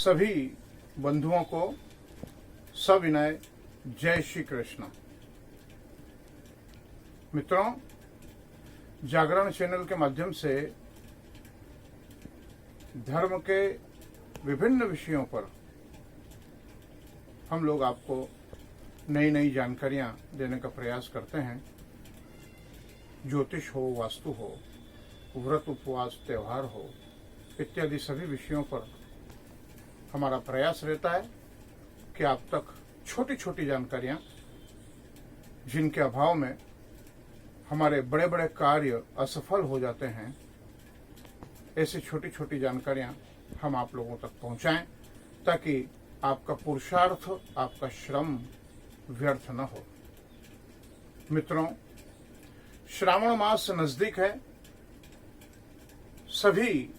सभी बंधुओं को सविनय जय श्री कृष्ण। मित्रों, जागरण चैनल के माध्यम से धर्म के विभिन्न विषयों पर हम लोग आपको नई नई जानकारियां देने का प्रयास करते हैं। ज्योतिष हो, वास्तु हो, व्रत उपवास, त्योहार हो, इत्यादि सभी विषयों पर हमारा प्रयास रहता है कि आप तक छोटी छोटी जानकारियां, जिनके अभाव में हमारे बड़े बड़े कार्य असफल हो जाते हैं, ऐसी छोटी छोटी जानकारियां हम आप लोगों तक पहुंचाएं, ताकि आपका पुरुषार्थ, आपका श्रम व्यर्थ न हो। मित्रों, श्रावण मास नजदीक है। सभी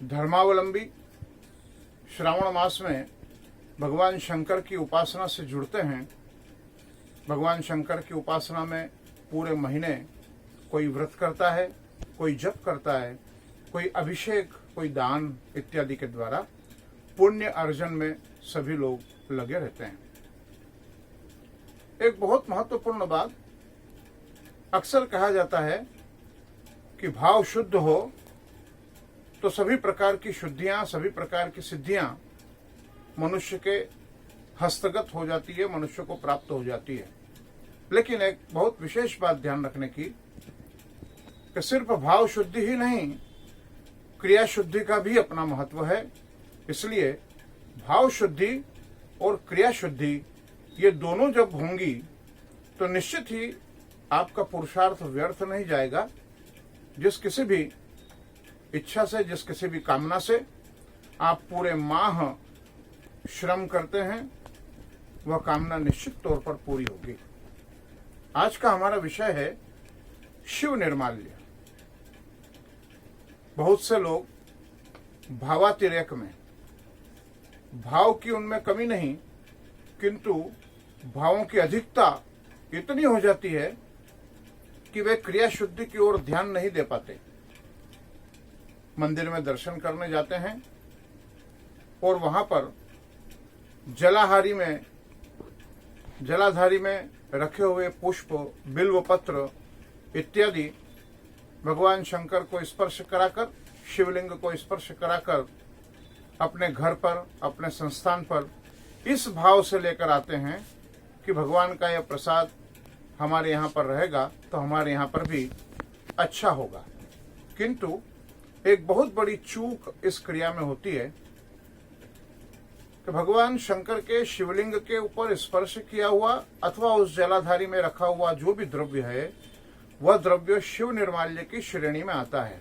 धर्मावलंबी श्रावण मास में भगवान शंकर की उपासना से जुड़ते हैं। भगवान शंकर की उपासना में पूरे महीने कोई व्रत करता है, कोई जप करता है, कोई अभिषेक, कोई दान इत्यादि के द्वारा पुण्य अर्जन में सभी लोग लगे रहते हैं। एक बहुत महत्वपूर्ण बात, अक्सर कहा जाता है कि भाव शुद्ध हो तो सभी प्रकार की शुद्धियां, सभी प्रकार की सिद्धियां मनुष्य के हस्तगत हो जाती है, मनुष्य को प्राप्त हो जाती है। लेकिन एक बहुत विशेष बात ध्यान रखने की कि सिर्फ भाव शुद्धि ही नहीं, क्रिया शुद्धि का भी अपना महत्व है। इसलिए भाव शुद्धि और क्रिया शुद्धि ये दोनों जब होंगी तो निश्चित ही आपका पुरुषार्थ व्यर्थ नहीं जाएगा। जिस किसी भी इच्छा से, जिस किसी भी कामना से आप पूरे माह श्रम करते हैं, वह कामना निश्चित तौर पर पूरी होगी। आज का हमारा विषय है शिव निर्माल्य। बहुत से लोग भावातिरेक में, भाव की उनमें कमी नहीं, किंतु भावों की अधिकता इतनी हो जाती है कि वे क्रिया शुद्धि की ओर ध्यान नहीं दे पाते। मंदिर में दर्शन करने जाते हैं और वहां पर जलाधारी में रखे हुए पुष्प, बिल्व पत्र इत्यादि भगवान शंकर को स्पर्श कराकर, शिवलिंग को स्पर्श कराकर अपने घर पर, अपने संस्थान पर इस भाव से लेकर आते हैं कि भगवान का यह प्रसाद हमारे यहाँ पर रहेगा तो हमारे यहाँ पर भी अच्छा होगा। किंतु एक बहुत बड़ी चूक इस क्रिया में होती है कि भगवान शंकर के शिवलिंग के ऊपर स्पर्श किया हुआ अथवा उस जलाधारी में रखा हुआ जो भी द्रव्य है, वह द्रव्य शिव निर्माल्य की श्रेणी में आता है।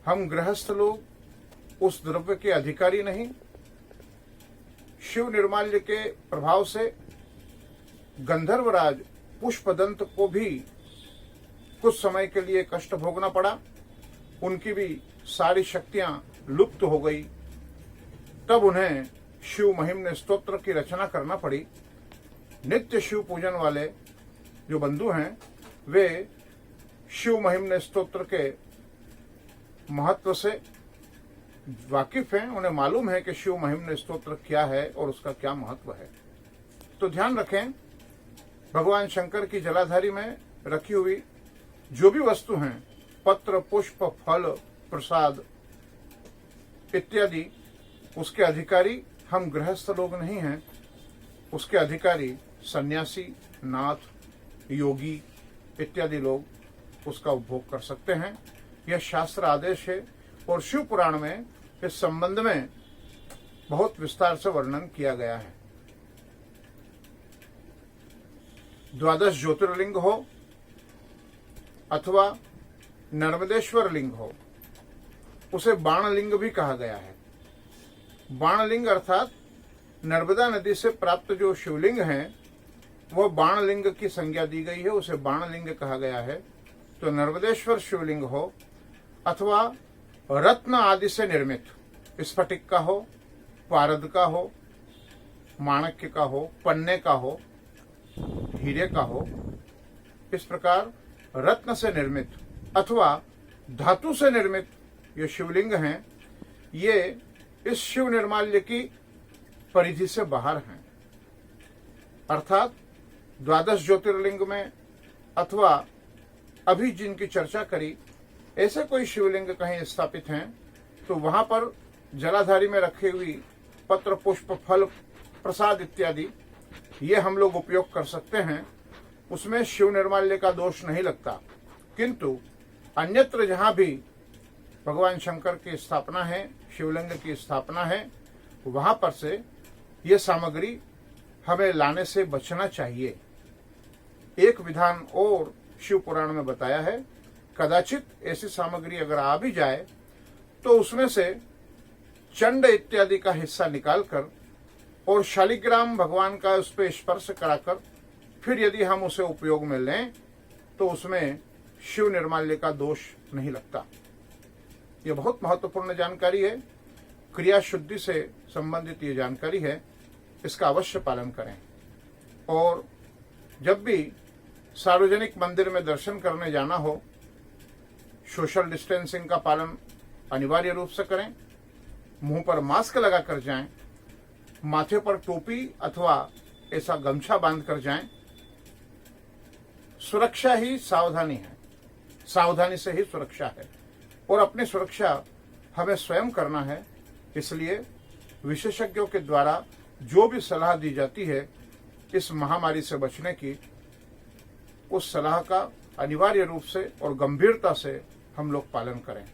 हम गृहस्थ लोग उस द्रव्य के अधिकारी नहीं। शिव निर्माल्य के प्रभाव से गंधर्वराज पुष्पदंत को भी कुछ समय के लिए कष्ट भोगना पड़ा। उनकी भी सारी शक्तियां लुप्त हो गई। तब उन्हें शिव महिम्न स्तोत्र की रचना करना पड़ी। नित्य शिव पूजन वाले जो बंधु हैं, वे शिव महिम्न स्तोत्र के महत्व से वाकिफ हैं। उन्हें मालूम है कि शिव महिम्न स्तोत्र क्या है और उसका क्या महत्व है। तो ध्यान रखें, भगवान शंकर की जलाधारी में रखी हुई जो भी वस्तु हैं, पत्र, पुष्प, फल, प्रसाद इत्यादि, उसके अधिकारी हम गृहस्थ लोग नहीं हैं। उसके अधिकारी सन्यासी, नाथ, योगी इत्यादि लोग उसका उपभोग कर सकते हैं। यह शास्त्र आदेश है और शिव पुराण में इस संबंध में बहुत विस्तार से वर्णन किया गया है। 12 ज्योतिर्लिंग हो अथवा नर्मदेश्वर लिंग हो, उसे बाणलिंग भी कहा गया है। बाणलिंग अर्थात नर्मदा नदी से प्राप्त जो शिवलिंग हैं, वह बाणलिंग की संज्ञा दी गई है, उसे बाणलिंग कहा गया है। तो नर्मदेश्वर शिवलिंग हो अथवा रत्न आदि से निर्मित, स्फटिक का हो, पारद का हो, माणक्य का हो, पन्ने का हो, हीरे का हो, इस प्रकार रत्न से निर्मित अथवा धातु से निर्मित ये शिवलिंग हैं, ये इस शिव निर्माल्य की परिधि से बाहर हैं। अर्थात द्वादश ज्योतिर्लिंग में अथवा अभी जिनकी चर्चा करी ऐसे कोई शिवलिंग कहीं स्थापित हैं तो वहां पर जलाधारी में रखी हुई पत्र, पुष्प, फल, प्रसाद इत्यादि ये हम लोग उपयोग कर सकते हैं, उसमें शिव निर्माल्य का दोष नहीं लगता। किंतु अन्यत्र जहां भी भगवान शंकर की स्थापना है, शिवलिंग की स्थापना है, वहां पर से ये सामग्री हमें लाने से बचना चाहिए। एक विधान और शिव पुराण में बताया है, कदाचित ऐसी सामग्री अगर आ भी जाए तो उसमें से चंड इत्यादि का हिस्सा निकालकर और शालिग्राम भगवान का उस पर स्पर्श कराकर फिर यदि हम उसे उपयोग में लें तो उसमें शिव निर्माल्य का दोष नहीं लगता। यह बहुत महत्वपूर्ण जानकारी है, क्रिया शुद्धि से संबंधित ये जानकारी है, इसका अवश्य पालन करें। और जब भी सार्वजनिक मंदिर में दर्शन करने जाना हो, सोशल डिस्टेंसिंग का पालन अनिवार्य रूप से करें, मुंह पर मास्क लगाकर जाएं, माथे पर टोपी अथवा ऐसा गमछा बांध कर जाएं। सुरक्षा ही सावधानी है, सावधानी से ही सुरक्षा है और अपनी सुरक्षा हमें स्वयं करना है। इसलिए विशेषज्ञों के द्वारा जो भी सलाह दी जाती है इस महामारी से बचने की, उस सलाह का अनिवार्य रूप से और गंभीरता से हम लोग पालन करें।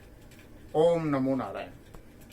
ओम नमो नारायण।